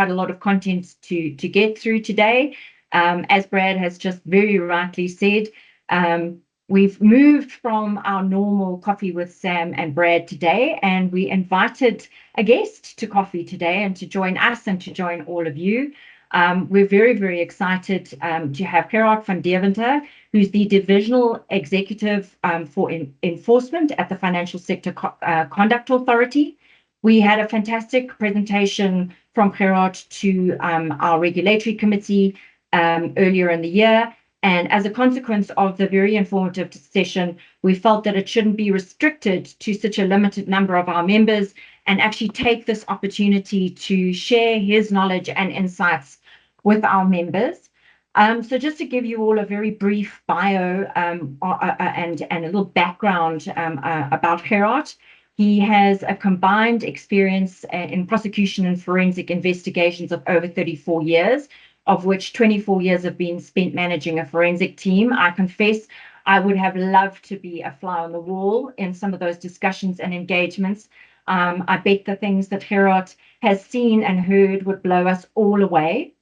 quite a lot of content to get through today. As Brad has just very rightly said, we've moved from our normal Coffee with Sam and Brad today, and we invited a guest to coffee today and to join us and to join all of you. We're very, very excited to have Gerard van Deventer, who's the Divisional Executive for Enforcement at the Financial Sector Conduct Authority. We had a fantastic presentation from Gerard to our regulatory committee earlier in the year. And as a consequence of the very informative session, we felt that it shouldn't be restricted to such a limited number of our members, and actually take this opportunity to share his knowledge and insights with our members. So just to give you all a very brief bio and a little background about Gerard. He has a combined experience in prosecution and forensic investigations of over 34 years, of which 24 years have been spent managing a forensic team. I confess I would have loved to be a fly on the wall in some of those discussions and engagements. I bet the things that Gerard has seen and heard would blow us all away.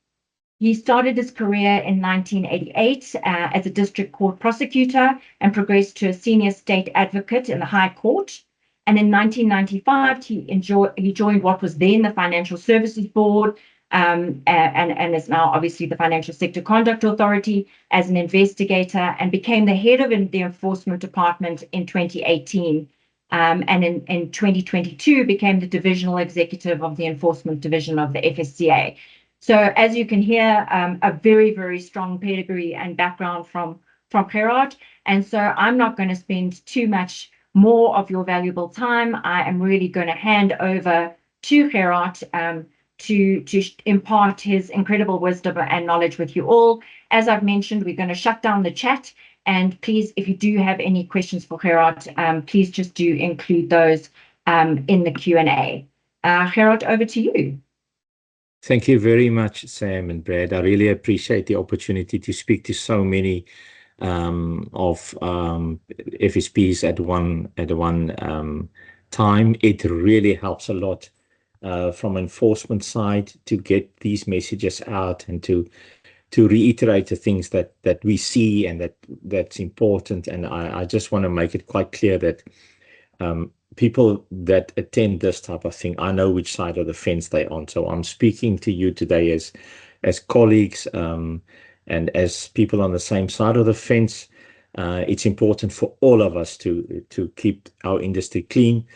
He started his career in 1988 as a district court prosecutor and progressed to a senior state advocate in the High Court. And in 1995, he joined what was then the Financial Services Board, and is now obviously the Financial Sector Conduct Authority, as an investigator, and became the head of the Enforcement Department in 2018. And in 2022 became the Divisional Executive of the Enforcement Division of the FSCA. So as you can hear, a very, very strong pedigree and background from Gerard. And so I'm not going to spend too much more of your valuable time. I am really going to hand over to Gerard to impart his incredible wisdom and knowledge with you all. As I've mentioned, we're going to shut down the chat. And please, if you do have any questions for Gerard, please just do include those in the Q&A. Gerard, over to you. Thank you very much, Sam and Brad. I really appreciate the opportunity to speak to so many of FSPs at one time. It really helps a lot from enforcement side to get these messages out and to reiterate the things that we see and that's important. And I just want to make it quite clear that people that attend this type of thing, I know which side of the fence they're on. So I'm speaking to you today as colleagues and as people on the same side of the fence. It's important for all of us to keep our industry clean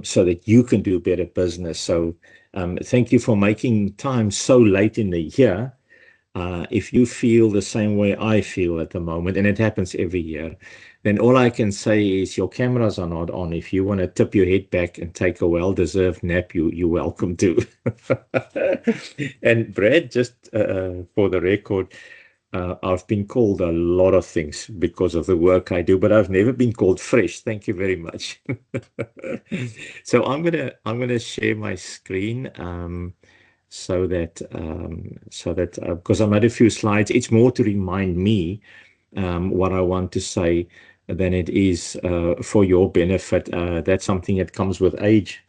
so that you can do better business. So thank you for making time so late in the year. If you feel the same way I feel at the moment, and it happens every year, then all I can say is your cameras are not on. If you want to tip your head back and take a well-deserved nap, you're welcome to. And Brad, just for the record, I've been called a lot of things because of the work I do, but I've never been called fresh. Thank you very much. So I'm gonna share my screen. So that because I made a few slides, it's more to remind me what I want to say than it is for your benefit. That's something that comes with age,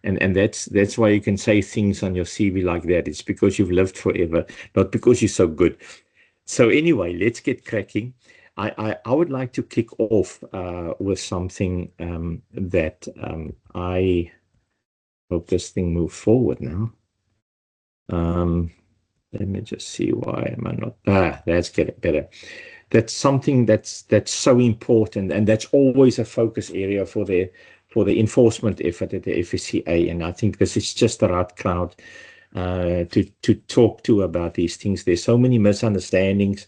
and that's why you can say things on your CV like that. It's because you've lived forever, not because you're so good. So anyway, let's get cracking. I would like to kick off with something that I hope this thing moves forward now. Let me just see, why am I not? That's getting better. That's something that's so important, and that's always a focus area for the enforcement effort at the FSCA. And I think this is just the right crowd to talk to about these things. There's so many misunderstandings,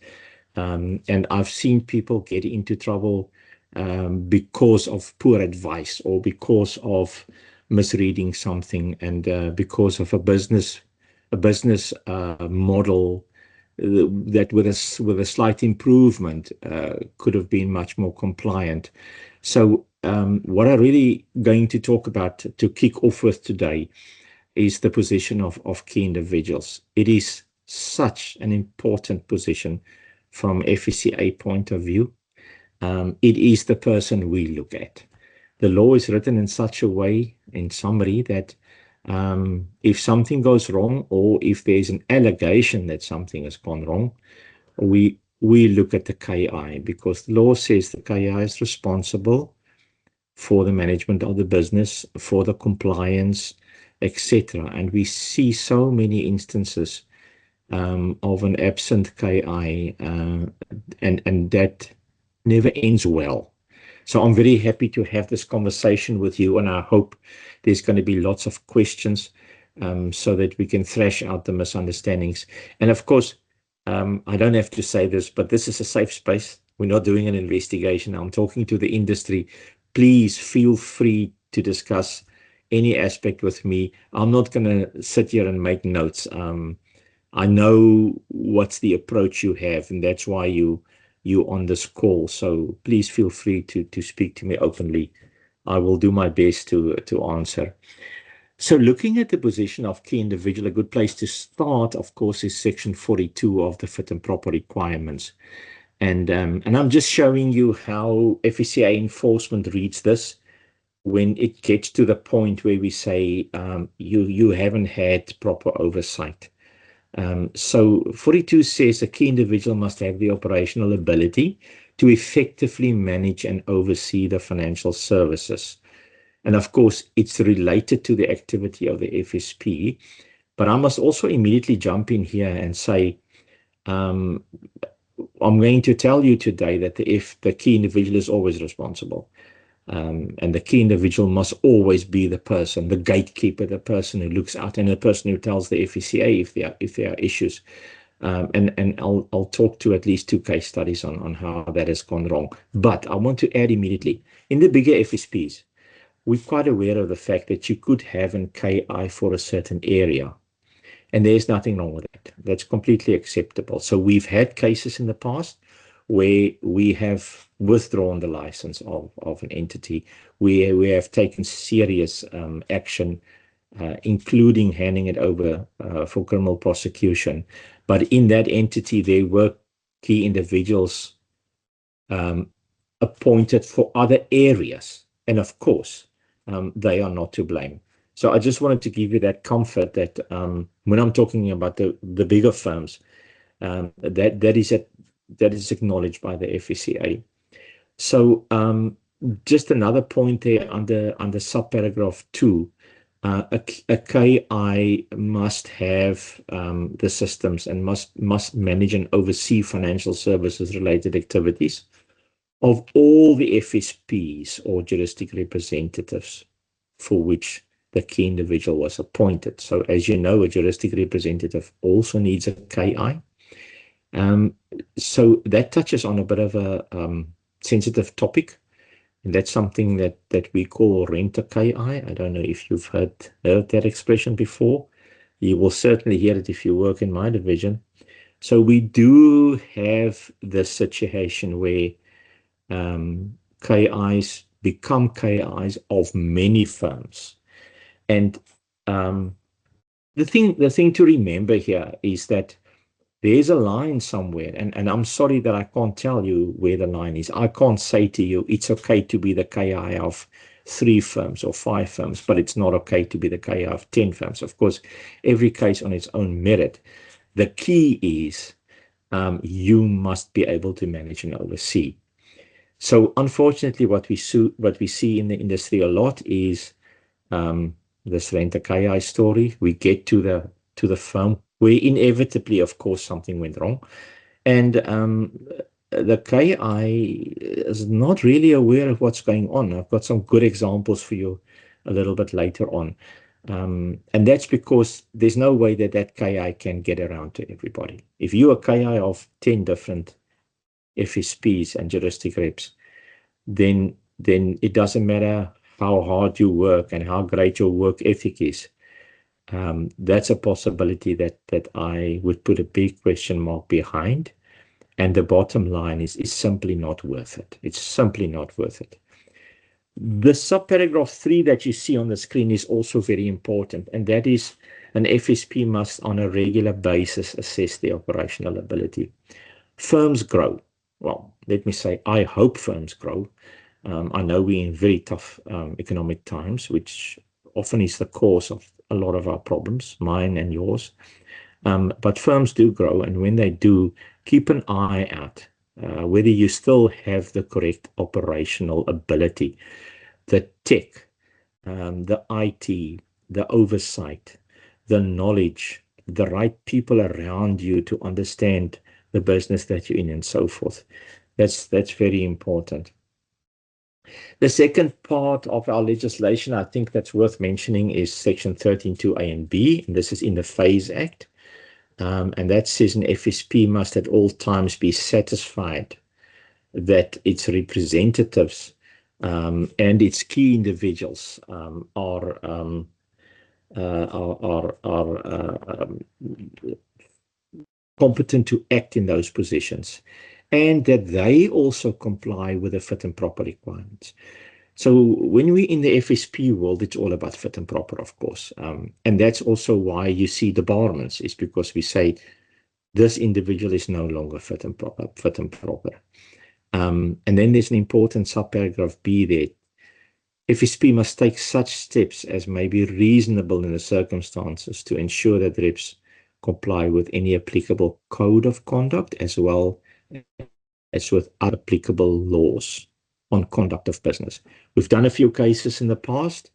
and I've seen people get into trouble because of poor advice or because of misreading something, and because of a business model that with a slight improvement could have been much more compliant. So what I'm really going to talk about to kick off with today is the position of key individuals. It is such an important position from FSCA point of view. It is the person we look at. The law is written in such a way, in summary, that If something goes wrong, or if there's an allegation that something has gone wrong, we look at the KI, because the law says the KI is responsible for the management of the business, for the compliance, etc. And we see so many instances of an absent KI, and that never ends well. So I'm very happy to have this conversation with you, and I hope there's going to be lots of questions so that we can thrash out the misunderstandings. And of course, I don't have to say this, but this is a safe space. We're not doing an investigation. I'm talking to the industry. Please feel free to discuss any aspect with me. I'm not going to sit here and make notes. I know what's the approach you have, and that's why you on this call. So please feel free to speak to me openly. I will do my best to answer. So looking at the position of key individual, a good place to start, of course, is section 42 of the fit and proper requirements. And I'm just showing you how FSCA enforcement reads this when it gets to the point where we say you haven't had proper oversight. So 42 says a key individual must have the operational ability to effectively manage and oversee the financial services. And of course, it's related to the activity of the FSP. But I must also immediately jump in here and say, I'm going to tell you today that the key individual is always responsible. And the key individual must always be the person, the gatekeeper, the person who looks out, and the person who tells the FSCA if there are issues. And I'll talk to at least 2 case studies on how that has gone wrong. But I want to add immediately, in the bigger FSPs, we're quite aware of the fact that you could have an KI for a certain area, and there's nothing wrong with that. That's completely acceptable. So we've had cases in the past where we have withdrawn the license of an entity. We have taken serious action, including handing it over for criminal prosecution. But in that entity, there were key individuals appointed for other areas. And of course, they are not to blame. So I just wanted to give you that comfort that when I'm talking about the bigger firms, that is acknowledged by the FSCA. So just another point there under subparagraph 2, a KI must have the systems and must manage and oversee financial services related activities of all the FSPs or juristic representatives for which the key individual was appointed. So as you know, a juristic representative also needs a KI. So that touches on a bit of a sensitive topic, and that's something that we call rent-a-KI. I don't know if you've heard that expression before. You will certainly hear it if you work in my division. So we do have this situation where KIs become KIs of many firms. And the thing to remember here is that there's a line somewhere, and I'm sorry that I can't tell you where the line is. I can't say to you, it's okay to be the KI of 3 firms or 5 firms, but it's not okay to be the KI of 10 firms. Of course, every case on its own merit. The key is you must be able to manage and oversee. So unfortunately, what we see in the industry a lot is this rent-a-KI story. We get to the firm where inevitably, of course, something went wrong, and the KI is not really aware of what's going on. I've got some good examples for you a little bit later on, and that's because there's no way that KI can get around to everybody. If you're a KI of 10 different FSPs and juristic reps, then it doesn't matter how hard you work and how great your work ethic is. That's a possibility that I would put a big question mark behind. And the bottom line is simply not worth it. It's simply not worth it. The subparagraph 3 that you see on the screen is also very important, and that is an FSP must on a regular basis assess their operational ability. Firms grow. Well, let me say, I hope firms grow. I know we're in very tough economic times, which often is the cause a lot of our problems, mine and yours. But firms do grow, and when they do, keep an eye out whether you still have the correct operational ability, the tech, the IT, the oversight, the knowledge, the right people around you to understand the business that you're in, and so forth. That's very important. The second part of our legislation, I think that's worth mentioning, is Section 13(2)(a) and B, and this is in the FASE Act. And that says an FSP must at all times be satisfied that its representatives and its key individuals are competent to act in those positions, and that they also comply with the fit and proper requirements. So when we're in the FSP world, it's all about fit and proper, of course. And that's also why you see debarments, is because we say this individual is no longer fit and proper. And then there's an important subparagraph B there. FSP must take such steps as may be reasonable in the circumstances to ensure that reps comply with any applicable code of conduct as well as with other applicable laws on conduct of business. We've done a few cases in the past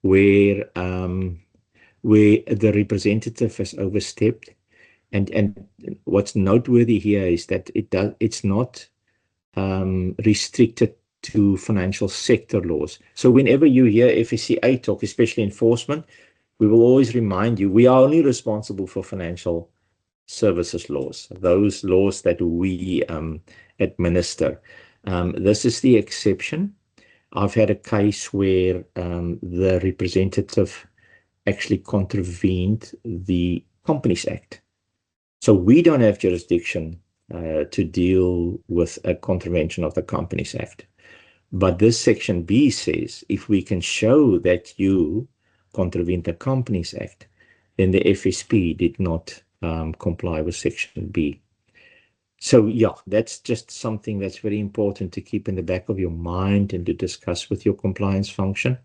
where the representative has overstepped, and what's noteworthy here is that it's not restricted to financial sector laws. So whenever you hear FSCA talk, especially enforcement, we will always remind you we are only responsible for financial services laws, those laws that we administer. This is the exception. I've had a case where the representative actually contravened the Companies Act. So we don't have jurisdiction to deal with a contravention of the Companies Act. But this Section B says if we can show that you contravened the Companies Act, then the FSP did not comply with Section B. So yeah, that's just something that's very important to keep in the back of your mind and to discuss with your compliance function.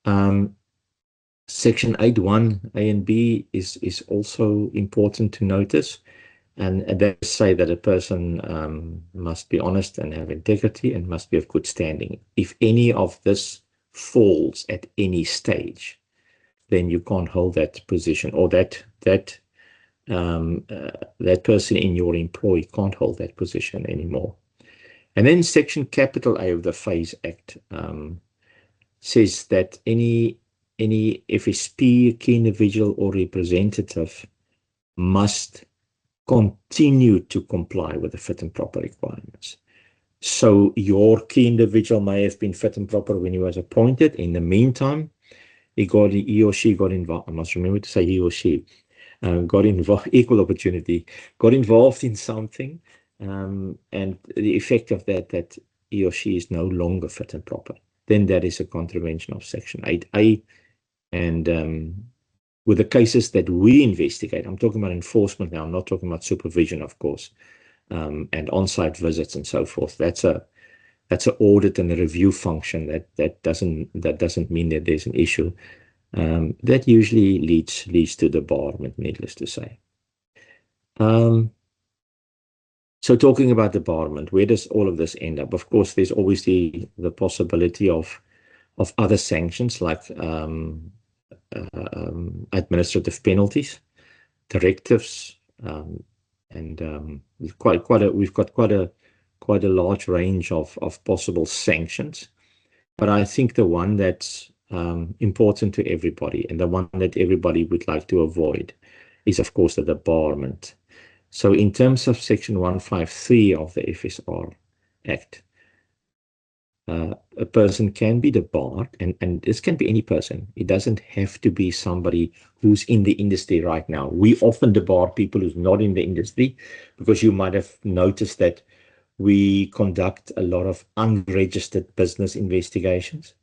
Section 8(1)(a) and B is also important to notice, and they say that a person must be honest and have integrity and must be of good standing. If any of this falls at any stage, then you can't hold that position, or that person in your employ can't hold that position anymore. And then Section A of the FASE Act says that any FSP, key individual or representative must continue to comply with the fit and proper requirements. So your key individual may have been fit and proper when he was appointed. In the meantime, he or she got involved. I must remember to say he or she got involved, equal opportunity, got involved in something, and the effect of that he or she is no longer fit and proper. Then that is a contravention of Section 8(a). And with the cases that we investigate, I'm talking about enforcement now, I'm not talking about supervision, of course, and on-site visits and so forth. That's an audit and a review function. That doesn't mean that there's an issue. That usually leads to debarment, needless to say. So talking about debarment, where does all of this end up? Of course, there's always the possibility of other sanctions like administrative penalties, directives, and we've got quite a large range of possible sanctions. But I think the one that's important to everybody, and the one that everybody would like to avoid, is of course the debarment. So in terms of Section 153 of the FSR Act, a person can be debarred, and this can be any person. It doesn't have to be somebody who's in the industry right now. We often debar people who's not in the industry, because you might have noticed that we conduct a lot of unregistered business investigations.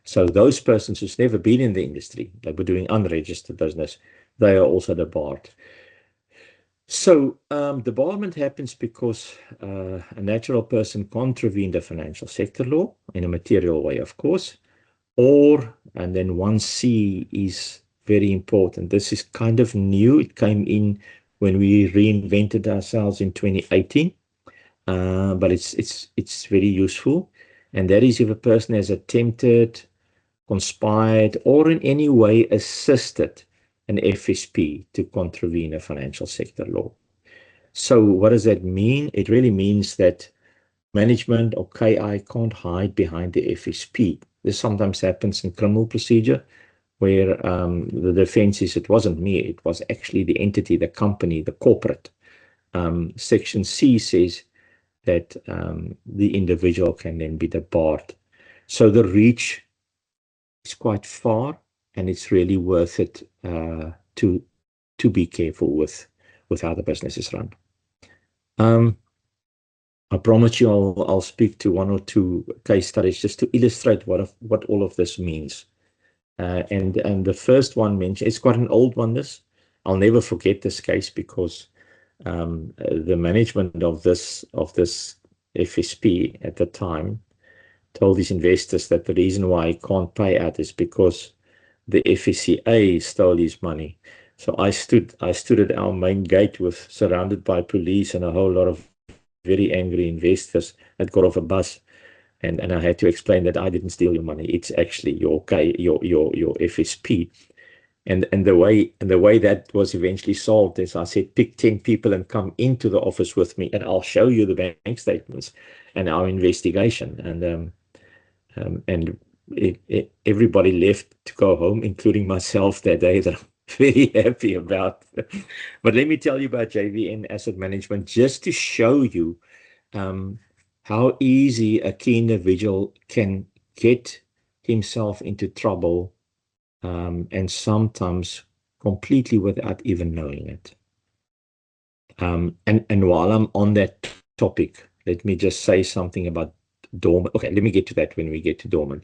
So those persons who's never been in the industry, that were doing unregistered business, they are also debarred. So debarment happens because a natural person contravened a financial sector law in a material way, of course, and then 1C is very important. This is kind of new. It came in when we reinvented ourselves in 2018, but it's very useful. And that is if a person has attempted, conspired, or in any way assisted an FSP to contravene a financial sector law. So what does that mean? It really means that management or KI can't hide behind the FSP. This sometimes happens in criminal procedure where the defense is, it wasn't me, it was actually the entity, the company, the corporate. Section C says that the individual can then be debarred. So the reach is quite far, and it's really worth it to be careful with how the business is run. I promise you I'll speak to one or two case studies just to illustrate what all of this means. And the first one mentioned, it's quite an old one, this. I'll never forget this case because the management of this FSP at the time told his investors that the reason why he can't pay out is because the FSCA stole his money. So I stood at our main gate surrounded by police and a whole lot of very angry investors that got off a bus, and I had to explain that I didn't steal your money. It's actually your FSP. And the way that was eventually solved is I said, pick 10 people and come into the office with me, and I'll show you the bank statements and our investigation. And everybody left to go home, including myself that day, that I'm very happy about. But let me tell you about JVN Asset Management, just to show you how easy a key individual can get himself into trouble, and sometimes completely without even knowing it. And while I'm on that topic, let me just say something about dormant. Okay, let me get to that when we get to dormant.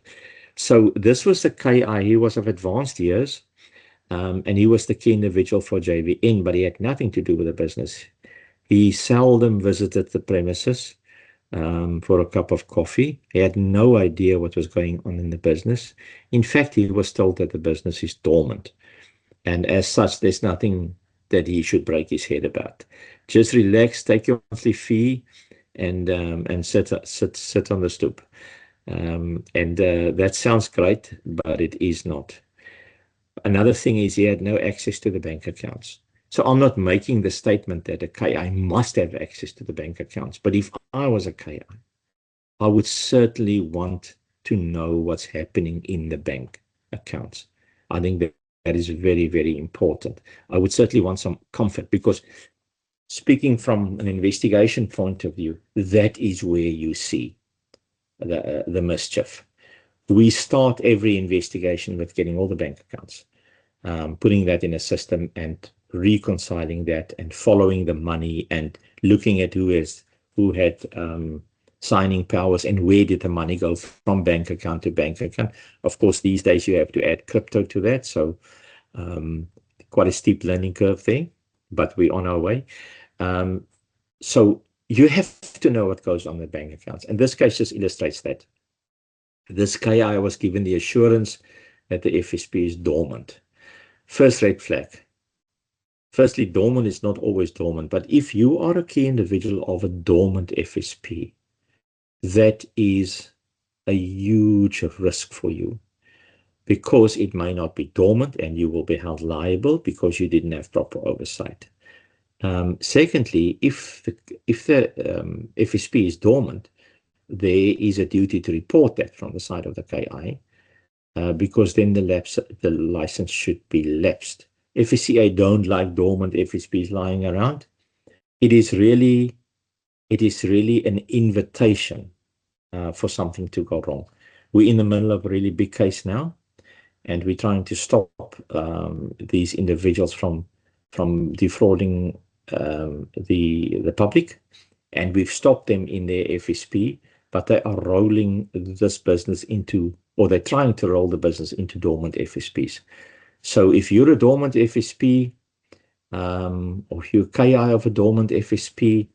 So this was the KI. He was of advanced years, and he was the key individual for JVN, but he had nothing to do with the business. He seldom visited the premises for a cup of coffee. He had no idea what was going on in the business. In fact, he was told that the business is dormant. And as such, there's nothing that he should break his head about. Just relax, take your monthly fee, and sit on the stoop. That sounds great, but it is not. Another thing is he had no access to the bank accounts. So I'm not making the statement that a KI must have access to the bank accounts. But if I was a KI, I would certainly want to know what's happening in the bank accounts. I think that is very, very important. I would certainly want some comfort, because speaking from an investigation point of view, that is where you see the mischief. We start every investigation with getting all the bank accounts, putting that in a system and reconciling that and following the money and looking at who had signing powers and where did the money go from bank account to bank account. Of course, these days you have to add crypto to that, so quite a steep learning curve there, but we're on our way. So you have to know what goes on the bank accounts, and this case just illustrates that. This KI was given the assurance that the FSP is dormant. First red flag. Firstly, dormant is not always dormant, but if you are a key individual of a dormant FSP, that is a huge risk for you, because it may not be dormant and you will be held liable because you didn't have proper oversight. Secondly, if the FSP is dormant, there is a duty to report that from the side of the KI, because then the license should be lapsed. FSCA don't like dormant FSPs lying around. It is really an invitation for something to go wrong. We're in the middle of a really big case now, and we're trying to stop these individuals from defrauding the public, and we've stopped them in their FSP, but they are rolling this business into, or they're trying to roll the business into dormant FSPs. So if you're a dormant FSP, or you're KI of a dormant FSP,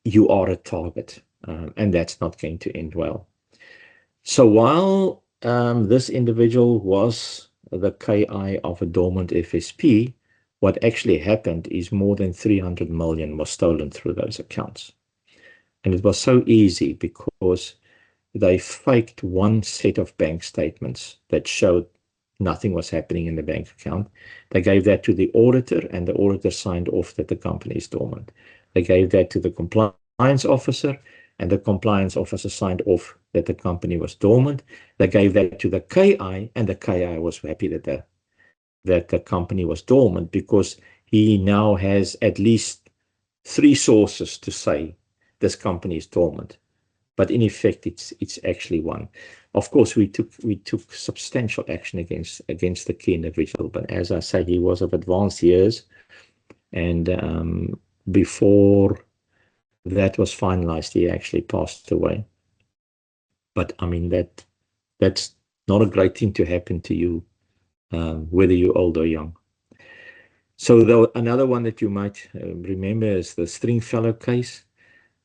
you are a target, and that's not going to end well. So while this individual was the KI of a dormant FSP, what actually happened is more than 300 million was stolen through those accounts. And it was so easy because they faked one set of bank statements that showed nothing was happening in the bank account. They gave that to the auditor, and the auditor signed off that the company is dormant. They gave that to the compliance officer, and the compliance officer signed off that the company was dormant. They gave that to the KI, and the KI was happy that the company was dormant, because he now has at least 3 sources to say this company is dormant. But in effect, it's actually one. Of course, we took substantial action against the key individual. But as I say, he was of advanced years, and before that was finalized, he actually passed away. But I mean, that's not a great thing to happen to you, whether you're old or young. So another one that you might remember is the Stringfellow case.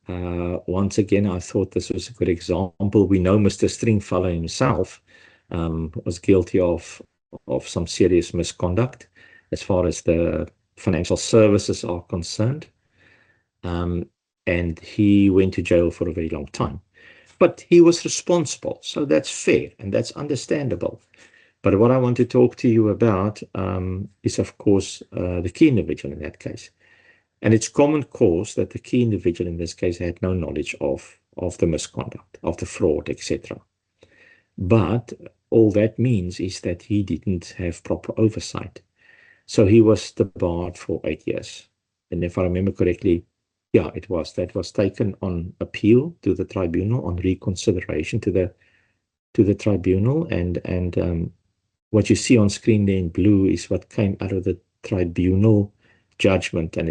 Once again, I thought this was a good example. We know Mr. Stringfellow himself was guilty of some serious misconduct as far as the financial services are concerned. And he went to jail for a very long time. But he was responsible, so that's fair and that's understandable. But what I want to talk to you about is, of course, the key individual in that case. And it's common cause that the key individual in this case had no knowledge of the misconduct, of the fraud, etc. But all that means is that he didn't have proper oversight. So he was debarred for 8 years. And if I remember correctly, yeah, that was taken on appeal to the tribunal, on reconsideration to the tribunal, and what you see on screen there in blue is what came out of the tribunal judgment, and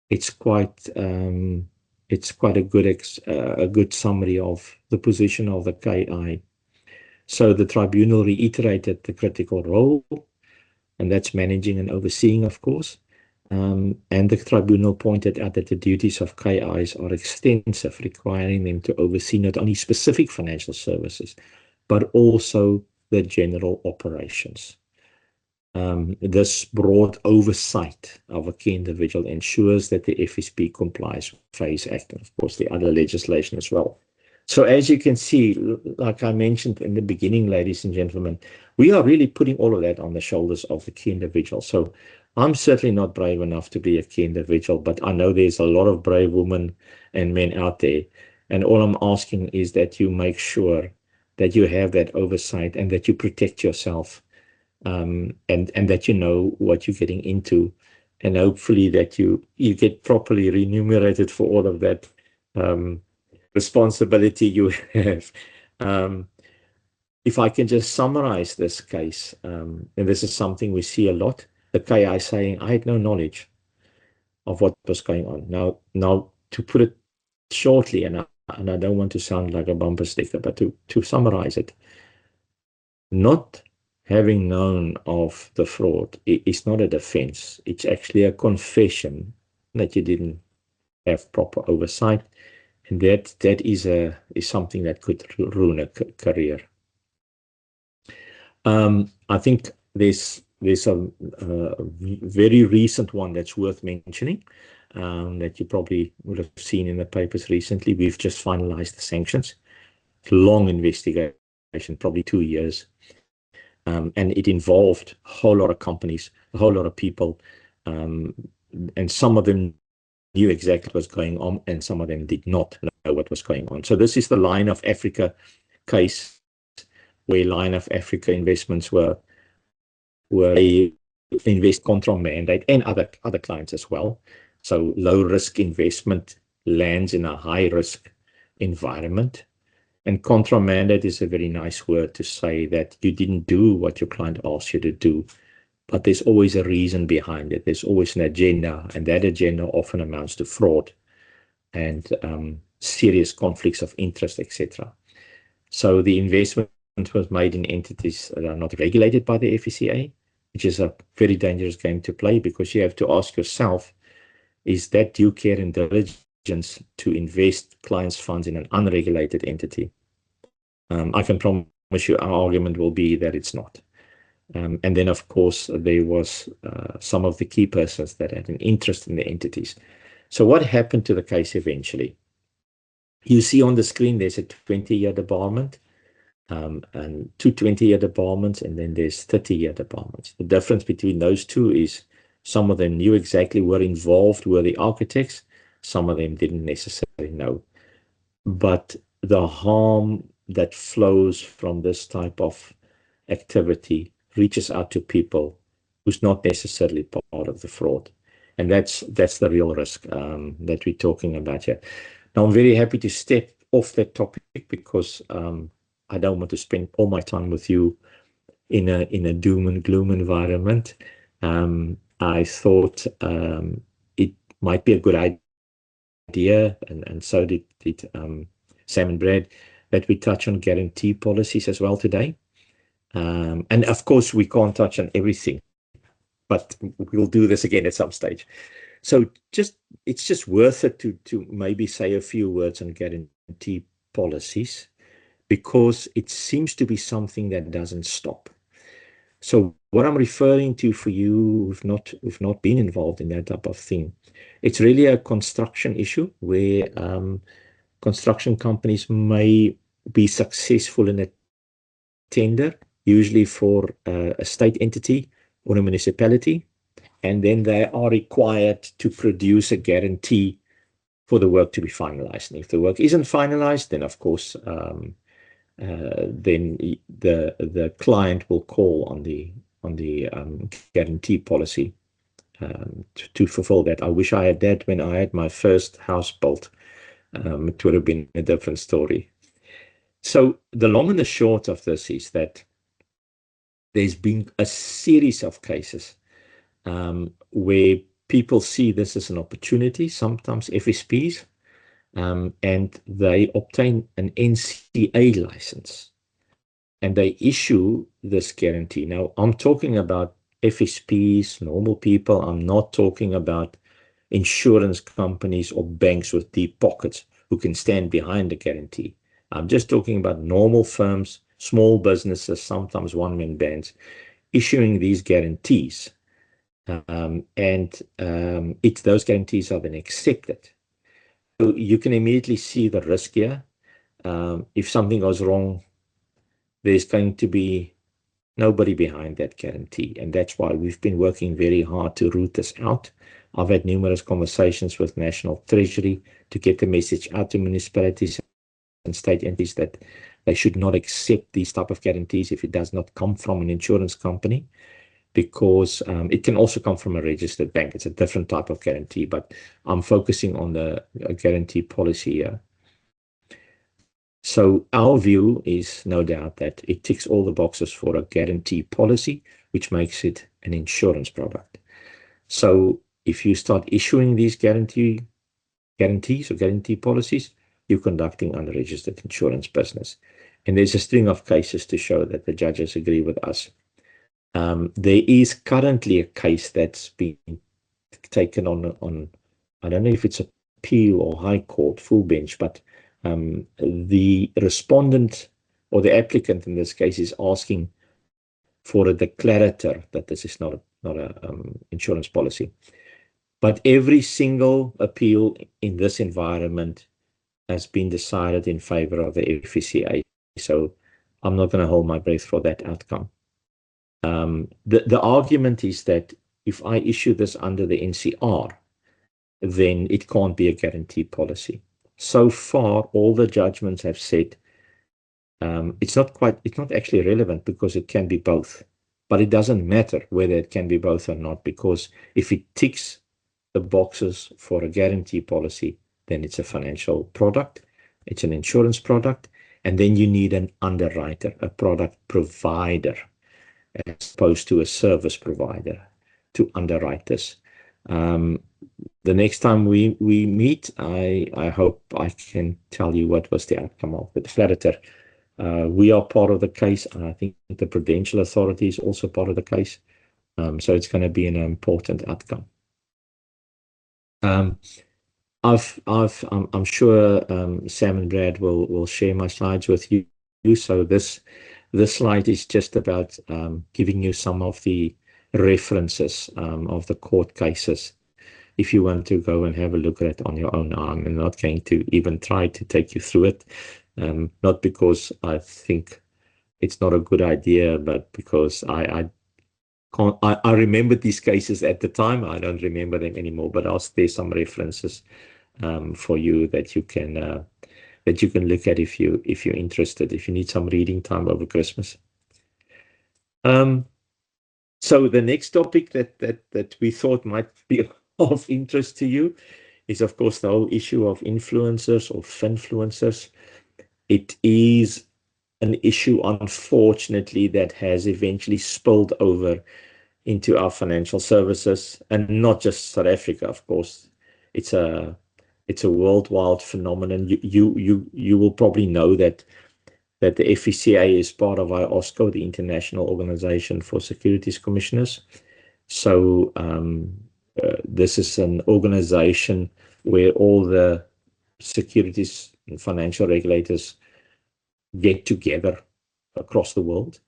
it's quite a good summary of the position of the KI. So the tribunal reiterated the critical role, and that's managing and overseeing, of course. And the tribunal pointed out that the duties of KIs are extensive, requiring them to oversee not only specific financial services, but also the general operations. This broad oversight of a key individual ensures that the FSP complies with FACE Act, and of course the other legislation as well. So as you can see, like I mentioned in the beginning, ladies and gentlemen, we are really putting all of that on the shoulders of the key individual. So I'm certainly not brave enough to be a key individual, but I know there's a lot of brave women and men out there. And all I'm asking is that you make sure that you have that oversight and that you protect yourself, and that you know what you're getting into, and hopefully that you get properly remunerated for all of that responsibility you have. If I can just summarize this case, and this is something we see a lot, the KI saying, I had no knowledge of what was going on. Now to put it shortly, and I don't want to sound like a bumper sticker, but to summarize it, not having known of the fraud is not a defense. It's actually a confession that you didn't have proper oversight, and that is something that could ruin a career. I think there's a very recent one that's worth mentioning, that you probably would have seen in the papers recently. We've just finalized the sanctions. Long investigation, probably 2 years. And it involved a whole lot of companies, a whole lot of people, and some of them knew exactly what was going on, and some of them did not know what was going on. So this is the Lion of Africa case, where Lion of Africa investments were invest contra mandate, and other clients as well. So low risk investment lands in a high risk environment. And contra mandate is a very nice word to say that you didn't do what your client asked you to do, but there's always a reason behind it. There's always an agenda, and that agenda often amounts to fraud and serious conflicts of interest, etc. So the investment was made in entities that are not regulated by the FSCA, which is a very dangerous game to play, because you have to ask yourself, is that due care and diligence to invest clients' funds in an unregulated entity? I can promise you our argument will be that it's not. And then, of course, there was some of the key persons that had an interest in the entities. So what happened to the case eventually? You see on the screen, there's a 20-year debarment, and two 20-year debarments, and then there's 30-year debarments. The difference between those two is some of them knew exactly were involved, were the architects. Some of them didn't necessarily know. But the harm that flows from this type of activity reaches out to people who's not necessarily part of the fraud. And that's the real risk that we're talking about here. Now, I'm very happy to step off that topic because I don't want to spend all my time with you in a doom and gloom environment. I thought it might be a good idea, and so did Sam and Brad, that we touch on guarantee policies as well today. And of course, we can't touch on everything, but we'll do this again at some stage. So it's just worth it to maybe say a few words on guarantee policies, because it seems to be something that doesn't stop. So what I'm referring to for you who've not been involved in that type of thing, it's really a construction issue where construction companies may be successful in a tender, usually for a state entity or a municipality, and then they are required to produce a guarantee for the work to be finalized. And if the work isn't finalized, then of course, then the client will call on the guarantee policy to fulfill that. I wish I had that when I had my first house built. It would have been a different story. So the long and the short of this is that there's been a series of cases where people see this as an opportunity, sometimes FSPs, and they obtain an NCA license and they issue this guarantee. Now, I'm talking about FSPs, normal people. I'm not talking about insurance companies or banks with deep pockets who can stand behind the guarantee. I'm just talking about normal firms, small businesses, sometimes one-man bands, issuing these guarantees. It's those guarantees are then accepted. So you can immediately see the risk here. If something goes wrong, there's going to be nobody behind that guarantee. And that's why we've been working very hard to root this out. I've had numerous conversations with National Treasury to get the message out to municipalities and state entities that they should not accept these type of guarantees if it does not come from an insurance company, because it can also come from a registered bank. It's a different type of guarantee, but I'm focusing on the guarantee policy here. So our view is no doubt that it ticks all the boxes for a guarantee policy, which makes it an insurance product. So if you start issuing these guarantees or guarantee policies, you're conducting unregistered insurance business. And there's a string of cases to show that the judges agree with us. There is currently a case that's been taken on I don't know if it's appeal or high court, full bench, but the respondent or the applicant in this case is asking for a declarator that this is not a insurance policy. But every single appeal in this environment has been decided in favor of the FSCA. So I'm not going to hold my breath for that outcome. The argument is that if I issue this under the NCR, then it can't be a guarantee policy. So far, all the judgments have said it's not actually relevant because it can be both. But it doesn't matter whether it can be both or not, because if it ticks the boxes for a guarantee policy, then it's a financial product, it's an insurance product, and then you need an underwriter, a product provider, as opposed to a service provider to underwrite this. The next time we meet, I hope I can tell you what was the outcome of the declarator. We are part of the case, and I think the Prudential Authority is also part of the case. So it's going to be an important outcome. I'm sure Sam and Brad will share my slides with you. So this This slide is just about giving you some of the references of the court cases. If you want to go and have a look at it on your own, I'm not going to even try to take you through it. Not because I think it's not a good idea, but because I remembered these cases at the time. I don't remember them anymore, but there's some references for you that you can look at if you're interested, if you need some reading time over Christmas. So the next topic that we thought might be of interest to you is, of course, the whole issue of influencers or finfluencers. It is an issue, unfortunately, that has eventually spilled over into our financial services, and not just South Africa, of course. It's a worldwide phenomenon. You will probably know that the FECA is part of IOSCO, the International Organization for Securities Commissioners. So this is an organization where all the securities and financial regulators get together across the world,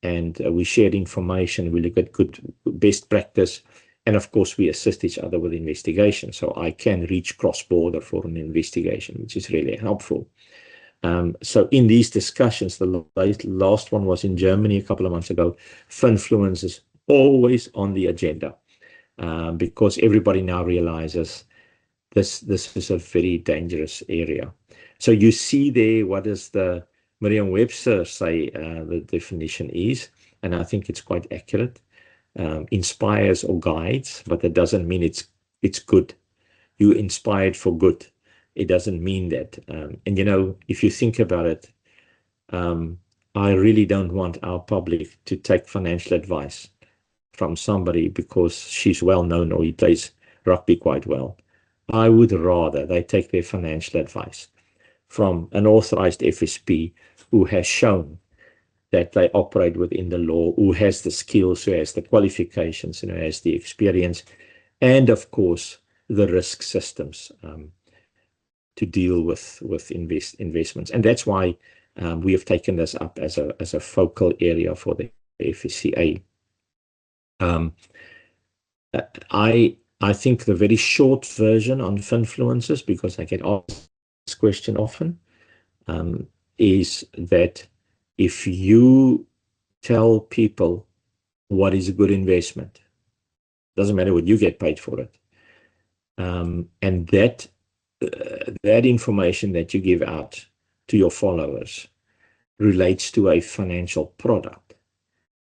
and we share information, we look at good best practice, and of course we assist each other with investigation. So I can reach cross-border for an investigation, which is really helpful. So in these discussions, the last one was in Germany a couple of months ago. Finfluence is always on the agenda because everybody now realizes this is a very dangerous area. So you see there, what does the Merriam-Webster say the definition is, and I think it's quite accurate. Inspires or guides, but that doesn't mean it's good. You inspired for good. It doesn't mean that. And you know, if you think about it, I really don't want our public to take financial advice from somebody because she's well known or he plays rugby quite well. I would rather they take their financial advice from an authorized FSP who has shown that they operate within the law, who has the skills, who has the qualifications, and who has the experience, and of course the risk systems to deal with investments. And that's why we have taken this up as a focal area for the FSCA. I think the very short version on finfluencers, because I get asked this question often, is that if you tell people what is a good investment, doesn't matter what you get paid for it, and that information that you give out to your followers relates to a financial product,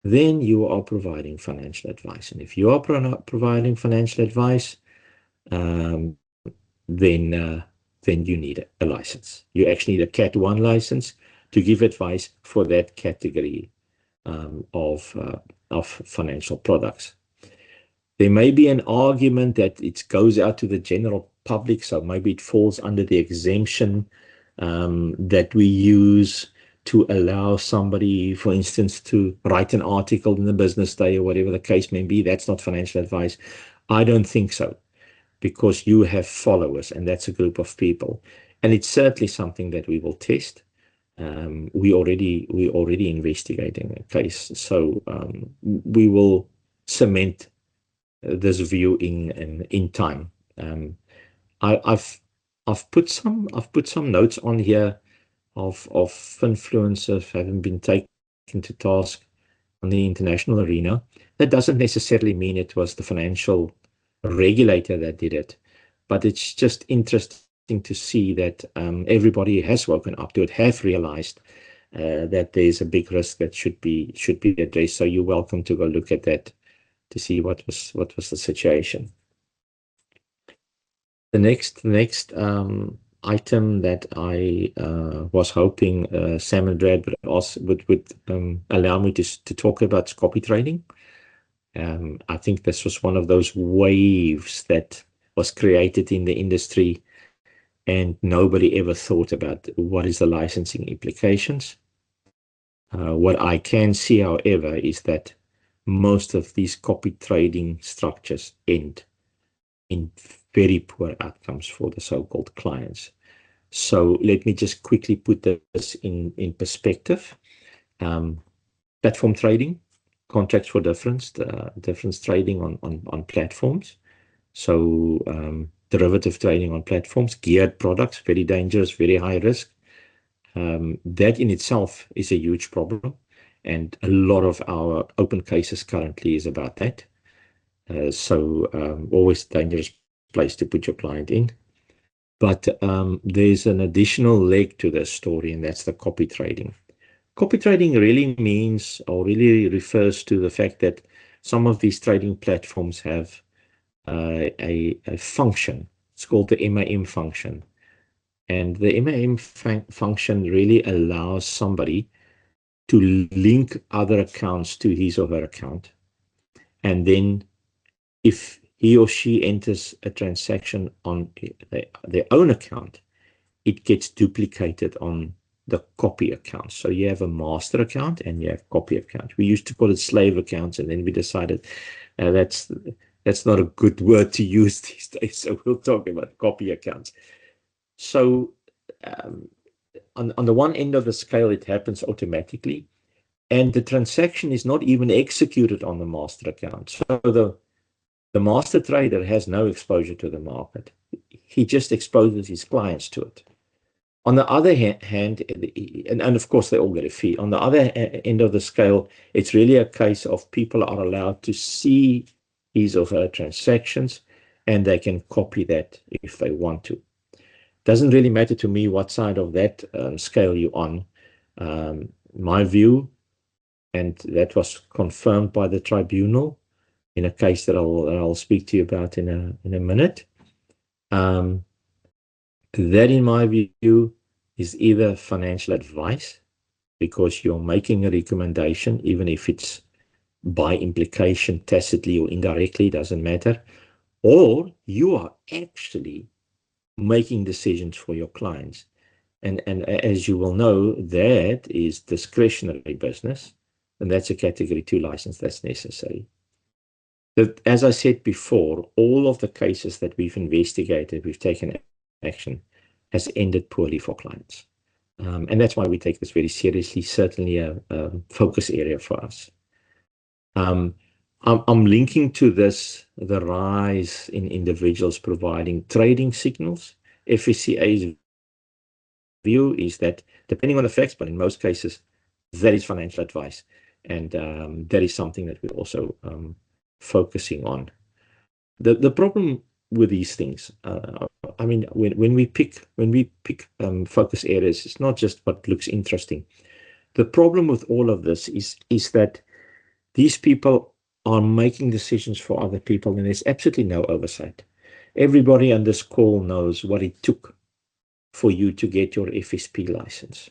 then you are providing financial advice. And if you are providing financial advice, then you need a license. You actually need a Cat 1 license to give advice for that category of financial products. There may be an argument that it goes out to the general public, so maybe it falls under the exemption that we use to allow somebody, for instance, to write an article in the Business Day or whatever the case may be. That's not financial advice. I don't think so, because you have followers, and that's a group of people. And it's certainly something that we will test. We're already investigating a case, so we will cement this view in time. I've put some notes on here of influencers having been taken to task on the international arena. That doesn't necessarily mean it was the financial regulator that did it, but it's just interesting to see that everybody has woken up to it, have realized that there's a big risk that should be addressed. So you're welcome to go look at that to see what was the situation. The next item that I was hoping Sam and Brad would allow me to talk about is copy trading. I think this was one of those waves that was created in the industry, and nobody ever thought about what is the licensing implications. What I can see, however, is that most of these copy trading structures end in very poor outcomes for the so-called clients. So let me just quickly put this in perspective. Platform trading, contracts for difference trading on platforms. So derivative trading on platforms, geared products, very dangerous, very high risk. That in itself is a huge problem. And a lot of our open cases currently is about that. Always a dangerous place to put your client in. But there's an additional leg to this story, and that's the copy trading. Copy trading really means, or really refers to the fact that some of these trading platforms have a function. It's called the MAM function. And the MAM function really allows somebody to link other accounts to his or her account. And then if he or she enters a transaction on their own account, it gets duplicated on the copy account. So you have a master account and you have copy account. We used to call it slave accounts, and then we decided that's not a good word to use these days. So we'll talk about copy accounts. So on the one end of the scale, it happens automatically, and the transaction is not even executed on the master account. So the master trader has no exposure to the market. He just exposes his clients to it. On the other hand, and of course they all get a fee. On the other end of the scale, it's really a case of people are allowed to see his or her transactions, and they can copy that if they want to. Doesn't really matter to me what side of that scale you're on. My view, and that was confirmed by the tribunal in a case that I'll speak to you about in a minute. That, in my view, is either financial advice, because you're making a recommendation, even if it's by implication, tacitly or indirectly, doesn't matter, or you are actually making decisions for your clients. And as you will know, that is discretionary business, and that's a Category 2 license that's necessary. But as I said before, all of the cases that we've investigated, we've taken action, has ended poorly for clients. And that's why we take this very seriously, certainly a focus area for us. I'm linking to this the rise in individuals providing trading signals. FSCA's view is that, depending on the facts, but in most cases, that is financial advice. And that is something that we're also focusing on. The problem with these things, I mean, when we pick focus areas, it's not just what looks interesting. The problem with all of this is that these people are making decisions for other people, and there's absolutely no oversight. Everybody on this call knows what it took for you to get your FSP license,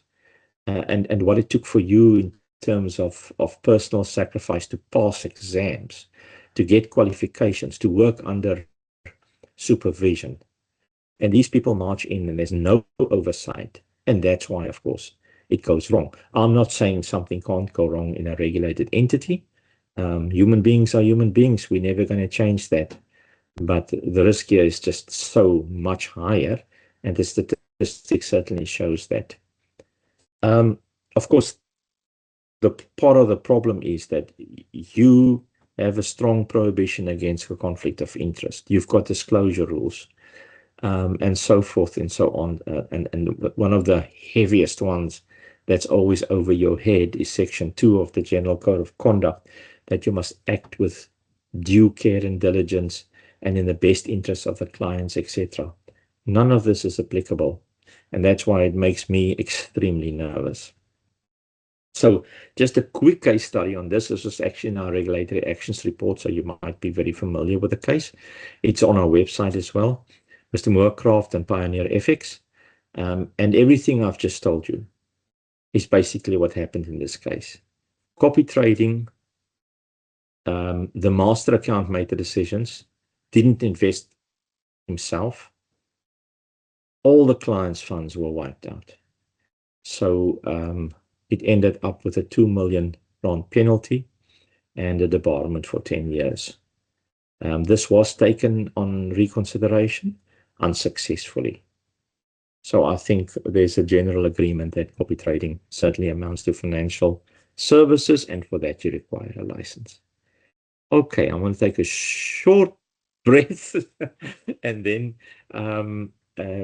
and what it took for you in terms of personal sacrifice to pass exams, to get qualifications, to work under supervision. And these people march in and there's no oversight. And that's why, of course, it goes wrong. I'm not saying something can't go wrong in a regulated entity. Human beings are human beings. We're never going to change that. But the risk here is just so much higher. And the statistic certainly shows that. Of course, the part of the problem is that you have a strong prohibition against a conflict of interest. You've got disclosure rules, and so forth and so on. And one of the heaviest ones that's always over your head is Section 2 of the General Code of Conduct, that you must act with due care and diligence and in the best interests of the clients, etc. None of this is applicable, and that's why it makes me extremely nervous. So just a quick case study on this. This is actually in our regulatory actions report, so you might be very familiar with the case. It's on our website as well, Mr. Moorcraft and Pioneer FX. And everything I've just told you is basically what happened in this case. Copy trading, the master account made the decisions, didn't invest himself. All the client's funds were wiped out. So it ended up with a 2 million rand penalty and a debarment for 10 years. This was taken on reconsideration unsuccessfully. So I think there's a general agreement that copy trading certainly amounts to financial services, and for that you require a license. Okay, I'm going to take a short breath and then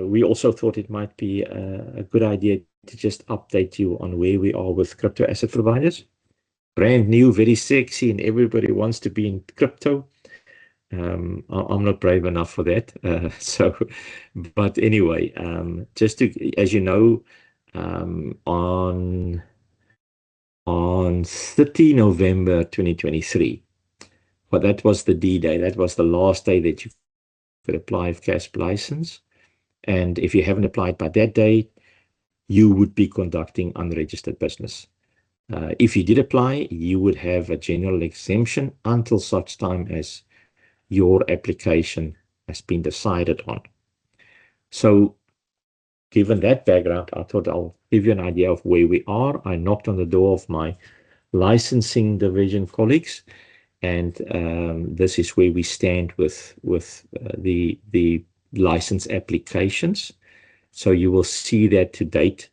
we also thought it might be a good idea to just update you on where we are with crypto asset providers. Brand new, very sexy, and everybody wants to be in crypto. I'm not brave enough for that. But anyway, just to, as you know, on 30 November 2023, well, that was the D-Day. That was the last day that you could apply for CASP license. And if you haven't applied by that day, you would be conducting unregistered business. If you did apply, you would have a general exemption until such time as your application has been decided on. So given that background, I thought I'll give you an idea of where we are. I knocked on the door of my licensing division colleagues, and this is where we stand with the license applications. So you will see that to date,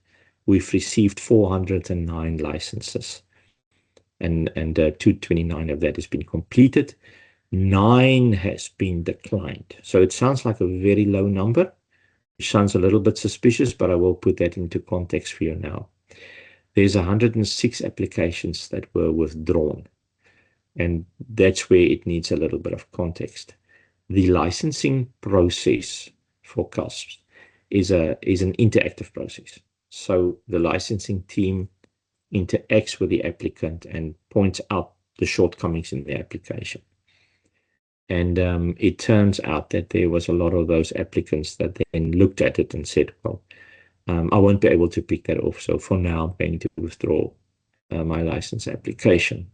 we've received 409 licenses, and 229 of that has been completed. 9 has been declined. So it sounds like a very low number. It sounds a little bit suspicious, but I will put that into context for you now. There's 106 applications that were withdrawn, and that's where it needs a little bit of context. The licensing process for CASPs is an interactive process. So the licensing team interacts with the applicant and points out the shortcomings in the application. And it turns out that there was a lot of those applicants that then looked at it and said, well, I won't be able to pick that off. So for now, I'm going to withdraw my license application.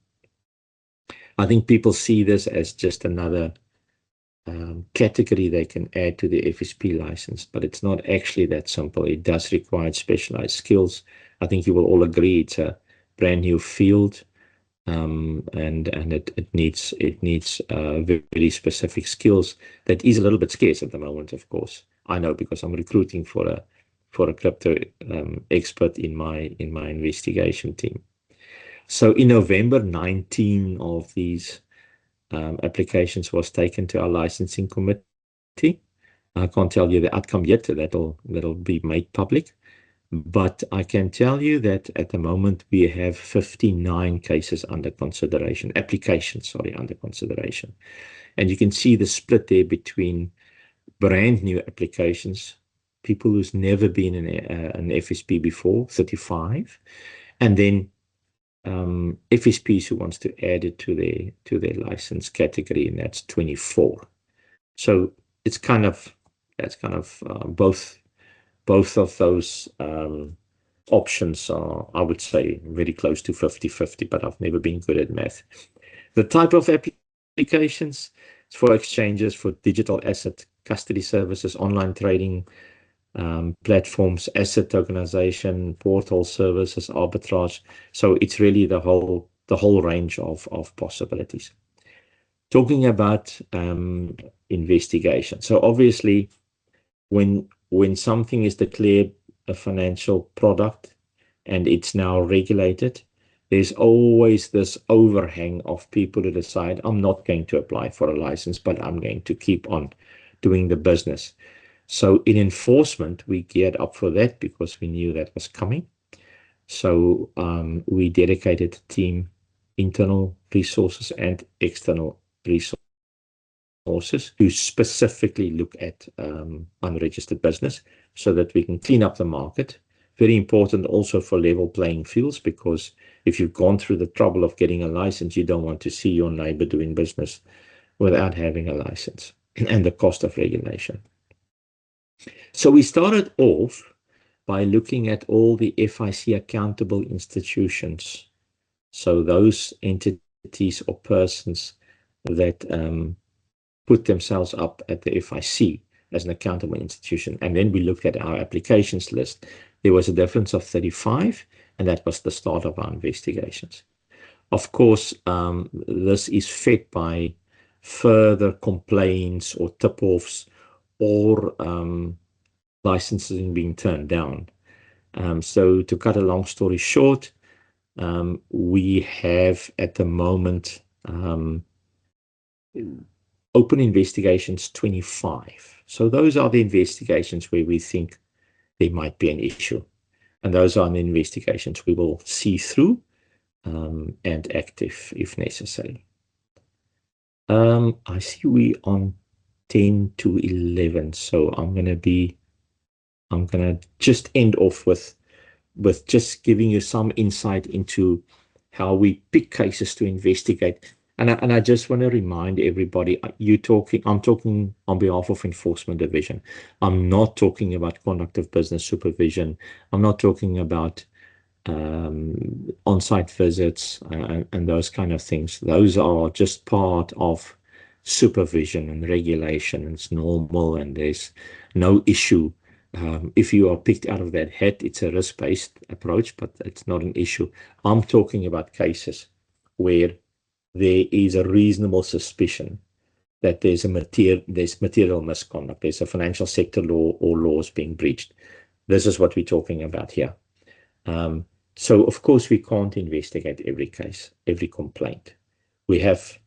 I think people see this as just another category they can add to the FSP license, but it's not actually that simple. It does require specialized skills. I think you will all agree it's a brand new field. And it needs very specific skills that is a little bit scarce at the moment, of course. I know because I'm recruiting for a crypto expert in my investigation team. So in November, 19 of these applications was taken to our licensing committee. I can't tell you the outcome yet. That'll be made public. But I can tell you that at the moment we have 59 cases under consideration, applications, under consideration. And you can see the split there between brand new applications, people who's never been in an FSP before, 35, and then FSPs who wants to add it to their license category, and that's 24. So it's that's kind of both of those options are, I would say, very close to 50-50, but I've never been good at math. The type of applications for exchanges, for digital asset custody services, online trading platforms, asset tokenization, portal services, arbitrage. So it's really the whole range of possibilities. Talking about investigation. So obviously, when something is declared a financial product and it's now regulated, there's always this overhang of people who decide, I'm not going to apply for a license, but I'm going to keep on doing the business. So in enforcement, we geared up for that because we knew that was coming. So we dedicated a team, internal resources and external resources, who specifically look at unregistered business so that we can clean up the market. Very important also for level playing fields, because if you've gone through the trouble of getting a license, you don't want to see your neighbor doing business without having a license and the cost of regulation. So we started off by looking at all the FIC accountable institutions. So those entities or persons that put themselves up at the FIC as an accountable institution. And then we looked at our applications list. There was a difference of 35, and that was the start of our investigations. Of course, this is fed by further complaints or tip-offs or licensing being turned down. So to cut a long story short, We have at the moment open investigations 25. So those are the investigations where we think there might be an issue. And those are the investigations we will see through and active if necessary. I see we on 10 to 11, so I'm gonna just end off with just giving you some insight into how we pick cases to investigate. And I just want to remind everybody, I'm talking on behalf of Enforcement Division. I'm not talking about conduct of business supervision. I'm not talking about on-site visits and those kind of things. Those are just part of supervision and regulation. It's normal and there's no issue. If you are picked out of that hat, it's a risk-based approach, but it's not an issue. I'm talking about cases where there is a reasonable suspicion that there's material misconduct. There's a financial sector law or laws being breached. This is what we're talking about here. So of course we can't investigate every case, every complaint. We have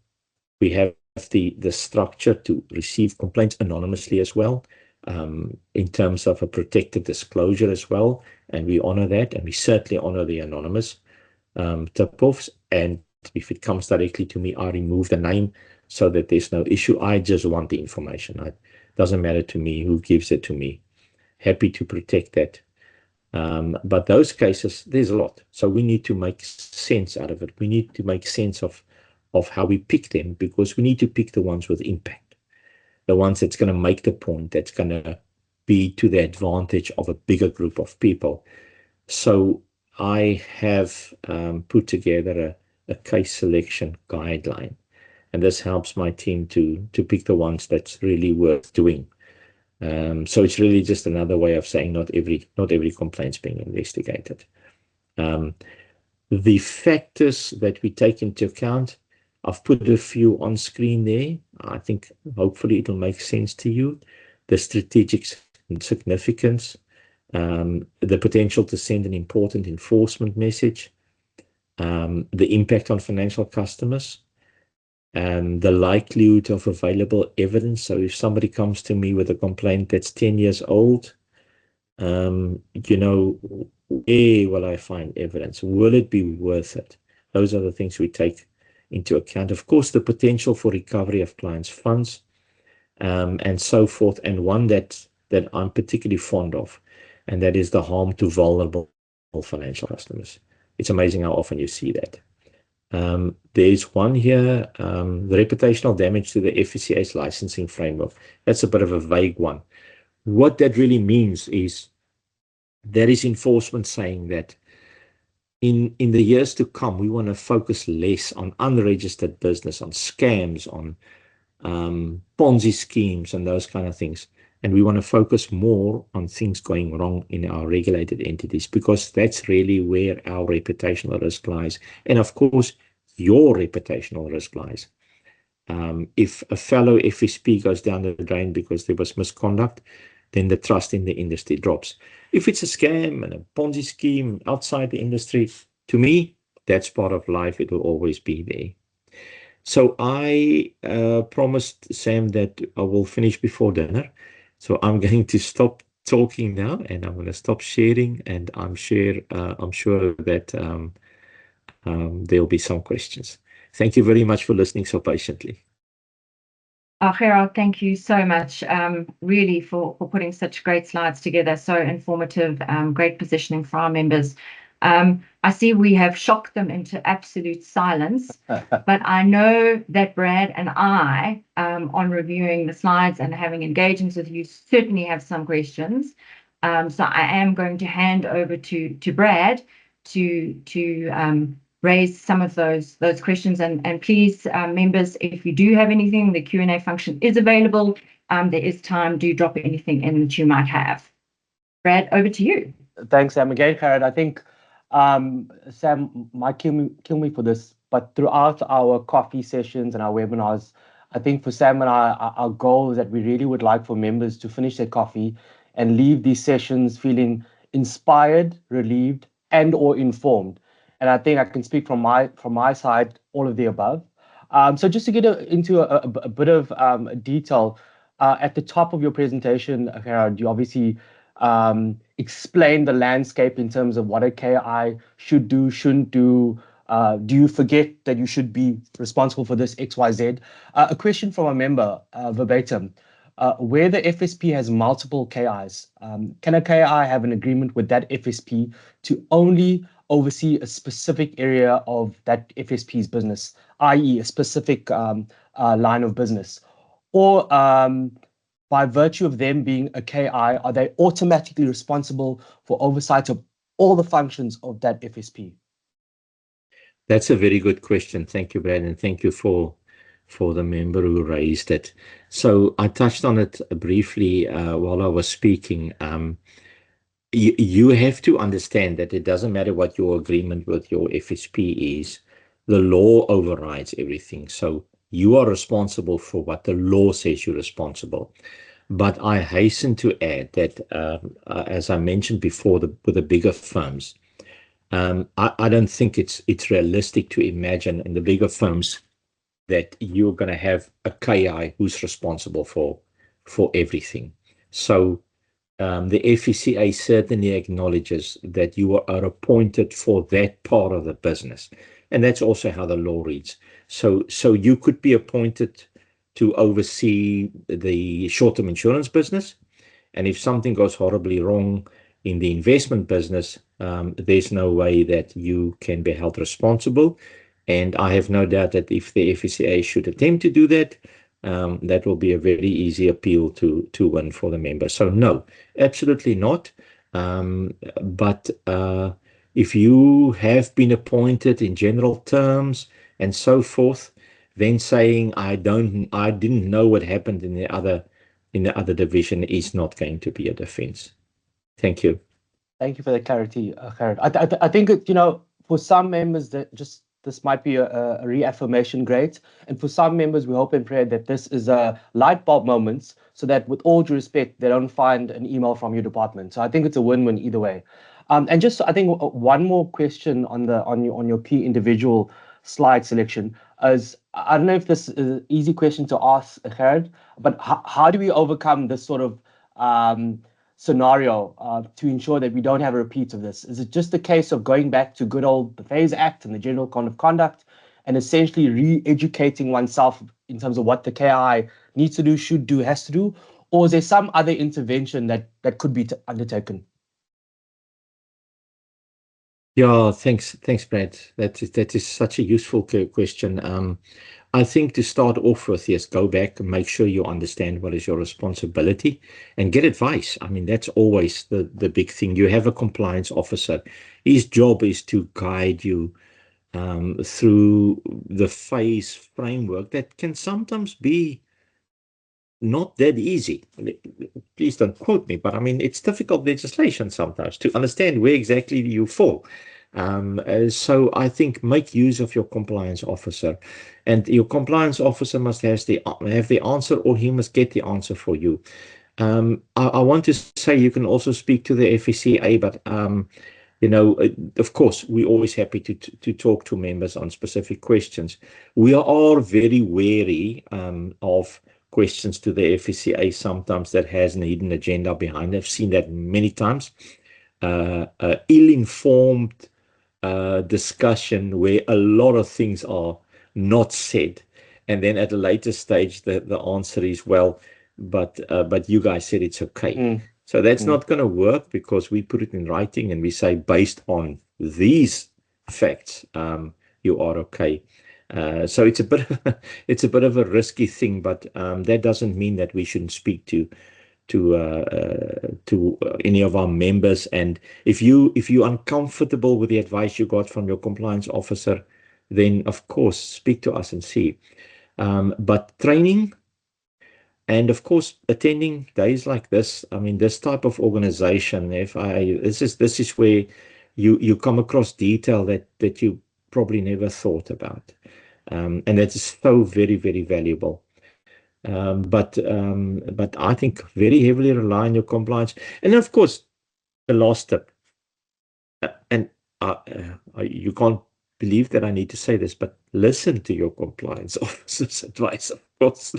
the structure to receive complaints anonymously as well, in terms of a protected disclosure as well, and we honor that, and we certainly honor the anonymous tip-offs. And if it comes directly to me, I remove the name so that there's no issue. I just want the information. It doesn't matter to me who gives it to me. Happy to protect that. But those cases, there's a lot. So we need to make sense out of it. We need to make sense of how we pick them, because we need to pick the ones with impact, the ones that's going to make the point, that's going to be to the advantage of a bigger group of people. So I have put together a case selection guideline, and this helps my team to pick the ones that's really worth doing. So it's really just another way of saying not every complaint's being investigated. The factors that we take into account, I've put a few on screen there. I think hopefully it'll make sense to you. The strategic significance, the potential to send an important enforcement message, the impact on financial customers, and the likelihood of available evidence. So if somebody comes to me with a complaint that's 10 years old, where will I find evidence? Will it be worth it? Those are the things we take into account. Of course, the potential for recovery of clients' funds, and so forth. And one that I'm particularly fond of, and that is the harm to vulnerable financial customers. It's amazing how often you see that. There's one here, the reputational damage to the FSCA's licensing framework. That's a bit of a vague one. What that really means is there is enforcement saying that in the years to come, we want to focus less on unregistered business, on scams, on Ponzi schemes and those kind of things. And we want to focus more on things going wrong in our regulated entities, because that's really where our reputational risk lies. And of course, your reputational risk lies. If a fellow FSP goes down the drain because there was misconduct, then the trust in the industry drops. If it's a scam and a Ponzi scheme outside the industry, to me, that's part of life. It will always be there. So I promised Sam that I will finish before dinner. So I'm going to stop talking now, and I'm going to stop sharing, and I'm sure that there'll be some questions. Thank you very much for listening so patiently. Gerard, thank you so much, really, for putting such great slides together, so informative, great positioning for our members. I see we have shocked them into absolute silence, but I know that Brad and I, on reviewing the slides and having engagements with you, certainly have some questions. So I am going to hand over to Brad to raise some of those questions. And please, members, if you do have anything, the Q&A function is available. There is time. Do drop anything in that you might have. Brad, over to you. Thanks, Sam. Again, Gerard, I think Sam might kill me for this, but throughout our coffee sessions and our webinars, I think for Sam and I, our goal is that we really would like for members to finish their coffee and leave these sessions feeling inspired, relieved, and or informed. and I think I can speak from my side, all of the above. So just to get into a bit of detail, at the top of your presentation, Gerard, you obviously explain the landscape in terms of what a KI should do, shouldn't do. Do you forget that you should be responsible for this XYZ? A question from a member, verbatim. Where the FSP has multiple KIs, can a KI have an agreement with that FSP to only oversee a specific area of that FSP's business, i.e. a specific line of business? Or by virtue of them being a KI, are they automatically responsible for oversight of all the functions of that FSP? That's a very good question. Thank you, Brad, and thank you for the member who raised it. So I touched on it briefly while I was speaking. You have to understand that it doesn't matter what your agreement with your FSP is, the law overrides everything. So you are responsible for what the law says you're responsible. But I hasten to add that, as I mentioned before, with the bigger firms, I don't think it's realistic to imagine in the bigger firms that you're going to have a KI who's responsible for everything. So the FSCA certainly acknowledges that you are appointed for that part of the business, and that's also how the law reads. So you could be appointed to oversee the short-term insurance business, and if something goes horribly wrong in the investment business, there's no way that you can be held responsible. And I have no doubt that if the FSCA should attempt to do that, that will be a very easy appeal to win for the member. So no, absolutely not. But if you have been appointed in general terms and so forth, then saying I didn't know what happened in the other division is not going to be a defense. Thank you. Thank you for the clarity, Gerard. I think, for some members that this might be a reaffirmation, great. And for some members, we hope and pray that this is a light bulb moment, so that with all due respect, they don't find an email from your department. So I think it's a win-win either way. And just, I think, one more question on your key individual slide selection is, I don't know if this is an easy question to ask, Gerard, but how do we overcome this sort of scenario to ensure that we don't have a repeat of this? Is it just a case of going back to good old the FASE Act and the General Code of Conduct and essentially re-educating oneself in terms of what the KI needs to do, should do, has to do? Or is there some other intervention that could be undertaken? Yeah, thanks, Brad. That is such a useful question. I think to start off with, yes, go back and make sure you understand what is your responsibility and get advice. I mean, that's always the big thing. You have a compliance officer. His job is to guide you through the phase framework that can sometimes be not that easy. Please don't quote me, but I mean, it's difficult legislation sometimes to understand where exactly you fall. So I think make use of your compliance officer, and your compliance officer must have the answer, or he must get the answer for you. I want to say you can also speak to the FSCA, but of course, we're always happy to talk to members on specific questions. We are very wary of questions to the FSCA sometimes that has an hidden agenda behind it. I've seen that many times. Ill-informed discussion where a lot of things are not said, and then at a later stage the answer is, well, but you guys said it's okay. So that's not going to work, because we put it in writing and we say, based on these facts, you are okay. So it's a bit of a risky thing, but that doesn't mean that we shouldn't speak to any of our members. And if you're uncomfortable with the advice you got from your compliance officer, then of course speak to us and see. But training, and of course attending days like this, I mean, this type of organization, this is where you come across detail that you probably never thought about, and that is so very, very valuable. But I think very heavily rely on your compliance. And of course, the last tip, and you can't believe that I need to say this, but listen to your compliance officer's advice, of course.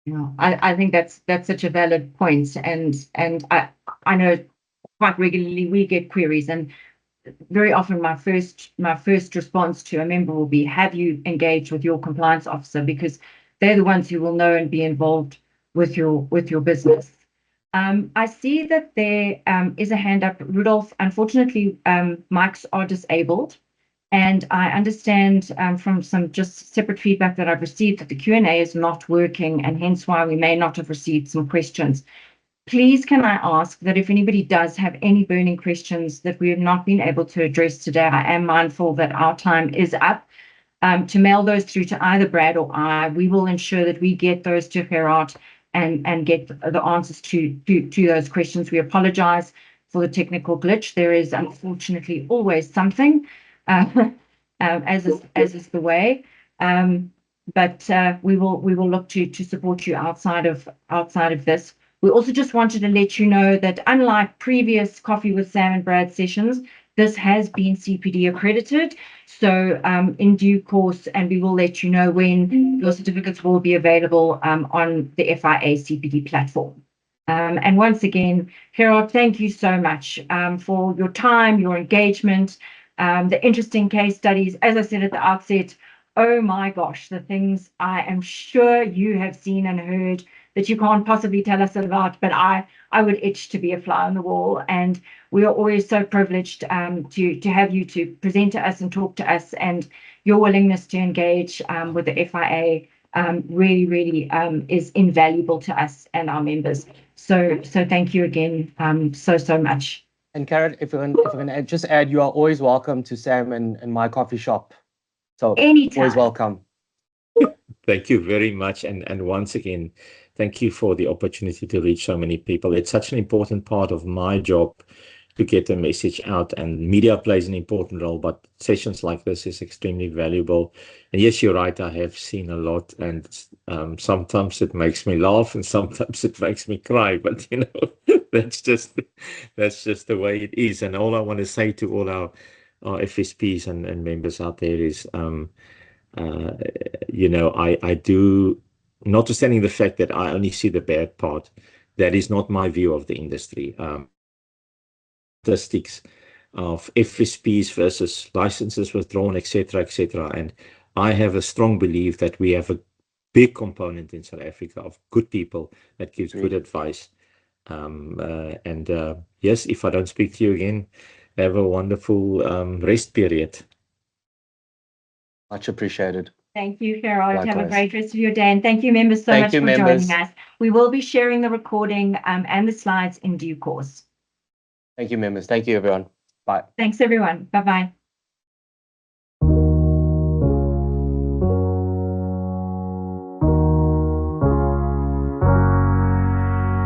Yeah, I think that's such a valid point, and I know quite regularly we get queries, and very often my first response to a member will be, have you engaged with your compliance officer, because they're the ones who will know and be involved with your business. I see that there is a hand up, Rudolph. Unfortunately, mics are disabled. And I understand from some just separate feedback that I've received that the Q&A is not working, and hence why we may not have received some questions. Please, can I ask that if anybody does have any burning questions that we have not been able to address today, I am mindful that our time is up, to mail those through to either Brad or I. We will ensure that we get those to Gerard and get the answers to those questions. We apologize for the technical glitch. There is unfortunately always something, as is the way. But we will look to support you outside of this. We also just wanted to let you know that unlike previous Coffee with Sam and Brad sessions, this has been CPD accredited. So in due course, and we will let you know when your certificates will be available on the FIA CPD platform. And once again, Gerard, thank you so much for your time, your engagement, the interesting case studies. As I said at the outset, oh my gosh, the things I am sure you have seen and heard that you can't possibly tell us about, but I would itch to be a fly on the wall. And we are always so privileged to have you to present to us and talk to us, and your willingness to engage with the FIA really is invaluable to us and our members. So thank you again so much. And Karen, if we can just add, you are always welcome to Sam and my coffee shop. So anytime. Always welcome. Thank you very much. And once again, thank you for the opportunity to reach so many people. It's such an important part of my job to get the message out, and media plays an important role, but sessions like this is extremely valuable. And yes, you're right, I have seen a lot, and sometimes it makes me laugh and sometimes it makes me cry, but you know, that's just the way it is. And all I want to say to all our FSPs and members out there is, you know, I do, notwithstanding the fact that I only see the bad part, that is not my view of the industry. Statistics of FSPs versus licenses withdrawn, etc., and I have a strong belief that we have a big component in South Africa of good people that gives good advice. Yes, if I don't speak to you again, have a wonderful rest period. Much appreciated. Thank you, Gerard. Likewise. Have a great rest of your day, and thank you, members, so much for joining us. We will be sharing the recording and the slides in due course. Thank you, members. Thank you, everyone. Bye. Thanks, everyone. Bye-bye.